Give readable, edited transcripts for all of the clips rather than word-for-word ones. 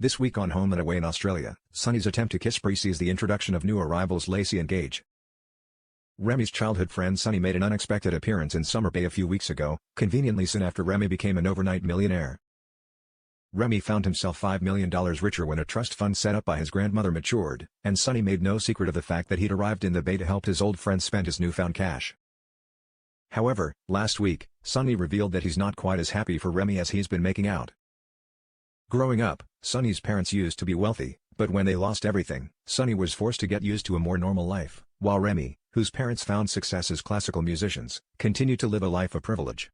This week on Home and Away in Australia, Sonny's attempt to kiss Bree sees the introduction of new arrivals Lacey and Gage. Remy's childhood friend Sonny made an unexpected appearance in Summer Bay a few weeks ago, conveniently soon after Remy became an overnight millionaire. Remy found himself $5 million richer when a trust fund set up by his grandmother matured, and Sonny made no secret of the fact that he'd arrived in the Bay to help his old friend spend his newfound cash. However, last week, Sonny revealed that he's not quite as happy for Remy as he's been making out. Growing up, Sonny's parents used to be wealthy, but when they lost everything, Sonny was forced to get used to a more normal life, while Remy, whose parents found success as classical musicians, continued to live a life of privilege.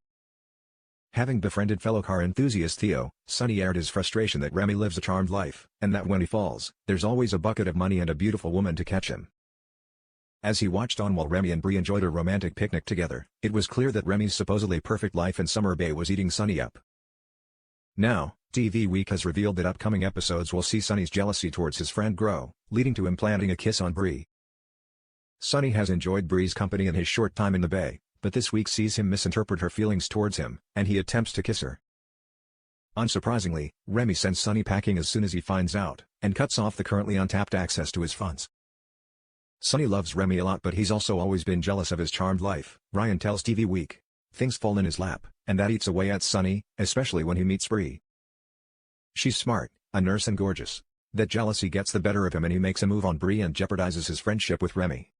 Having befriended fellow car enthusiast Theo, Sonny aired his frustration that Remy lives a charmed life, and that when he falls, there's always a bucket of money and a beautiful woman to catch him. As he watched on while Remy and Bree enjoyed a romantic picnic together, it was clear that Remy's supposedly perfect life in Summer Bay was eating Sonny up. Now, TV Week has revealed that upcoming episodes will see Sonny's jealousy towards his friend grow, leading to him planting a kiss on Bree. Sonny has enjoyed Bree's company in his short time in the Bay, but this week sees him misinterpret her feelings towards him, and he attempts to kiss her. Unsurprisingly, Remy sends Sonny packing as soon as he finds out, and cuts off the currently untapped access to his funds. Sonny loves Remy a lot, but he's also always been jealous of his charmed life, Ryan tells TV Week. Things fall in his lap, and that eats away at Sonny, especially when he meets Bree. She's smart, a nurse and gorgeous. That jealousy gets the better of him and he makes a move on Bree and jeopardizes his friendship with Remy.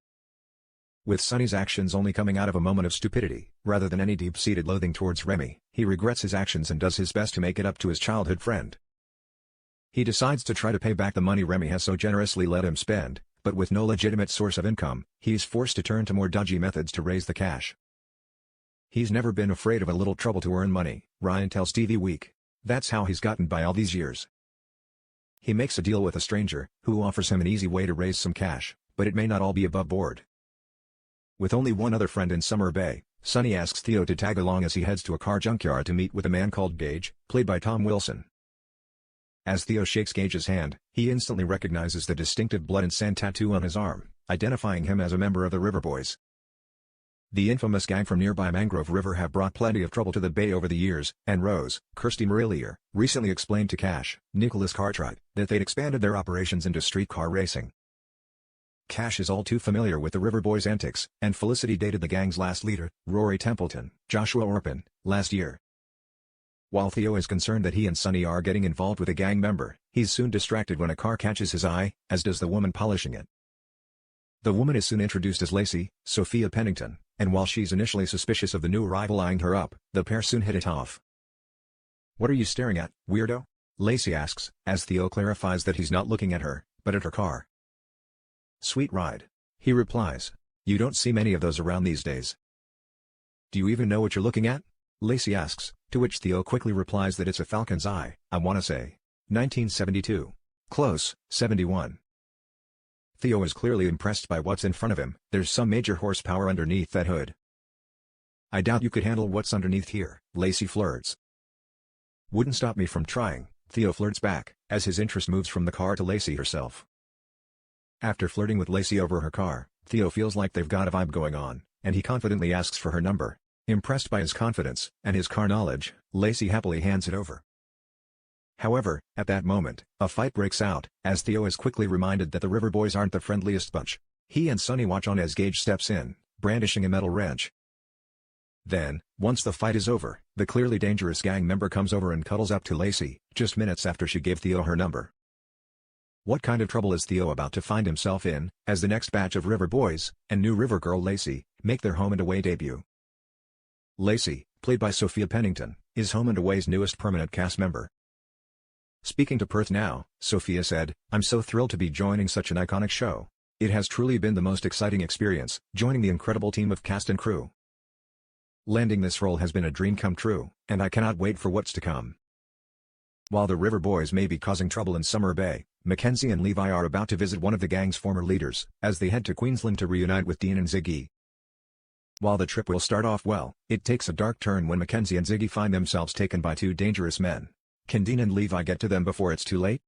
With Sonny's actions only coming out of a moment of stupidity, rather than any deep-seated loathing towards Remy, he regrets his actions and does his best to make it up to his childhood friend. He decides to try to pay back the money Remy has so generously let him spend, but with no legitimate source of income, he's forced to turn to more dodgy methods to raise the cash. He's never been afraid of a little trouble to earn money, Ryan tells TV Week. That's how he's gotten by all these years. He makes a deal with a stranger, who offers him an easy way to raise some cash, but it may not all be above board. With only one other friend in Summer Bay, Sonny asks Theo to tag along as he heads to a car junkyard to meet with a man called Gage, played by Tom Wilson. As Theo shakes Gage's hand, he instantly recognizes the distinctive blood and sand tattoo on his arm, identifying him as a member of the River Boys. The infamous gang from nearby Mangrove River have brought plenty of trouble to the Bay over the years, and Rose, Kirsty Marillier, recently explained to Cash, Nicholas Cartwright, that they'd expanded their operations into streetcar racing. Cash is all too familiar with the River Boys' antics, and Felicity dated the gang's last leader, Rory Templeton, Joshua Orpin, last year. While Theo is concerned that he and Sonny are getting involved with a gang member, he's soon distracted when a car catches his eye, as does the woman polishing it. The woman is soon introduced as Lacey, Sophia Pennington, and while she's initially suspicious of the new arrival eyeing her up, the pair soon hit it off. "What are you staring at, weirdo?" Lacey asks, as Theo clarifies that he's not looking at her, but at her car. "Sweet ride," he replies. "You don't see many of those around these days." "Do you even know what you're looking at?" Lacey asks, to which Theo quickly replies that it's a Falcon's eye, I wanna say. 1972. Close, 71. Theo is clearly impressed by what's in front of him. There's some major horsepower underneath that hood. "I doubt you could handle what's underneath here," Lacey flirts. "Wouldn't stop me from trying," Theo flirts back, as his interest moves from the car to Lacey herself. After flirting with Lacey over her car, Theo feels like they've got a vibe going on, and he confidently asks for her number. Impressed by his confidence, and his car knowledge, Lacey happily hands it over. However, at that moment, a fight breaks out, as Theo is quickly reminded that the River Boys aren't the friendliest bunch. He and Sonny watch on as Gage steps in, brandishing a metal wrench. Then, once the fight is over, the clearly dangerous gang member comes over and cuddles up to Lacey, just minutes after she gave Theo her number. What kind of trouble is Theo about to find himself in, as the next batch of River Boys, and new River Girl Lacey, make their Home and Away debut? Lacey, played by Sophia Pennington, is Home and Away's newest permanent cast member. Speaking to Perth Now, Sophia said, "I'm so thrilled to be joining such an iconic show. It has truly been the most exciting experience, joining the incredible team of cast and crew. Landing this role has been a dream come true, and I cannot wait for what's to come." While the River Boys may be causing trouble in Summer Bay, Mackenzie and Levi are about to visit one of the gang's former leaders, as they head to Queensland to reunite with Dean and Ziggy. While the trip will start off well, it takes a dark turn when Mackenzie and Ziggy find themselves taken by two dangerous men. Can Dean and Levi get to them before it's too late?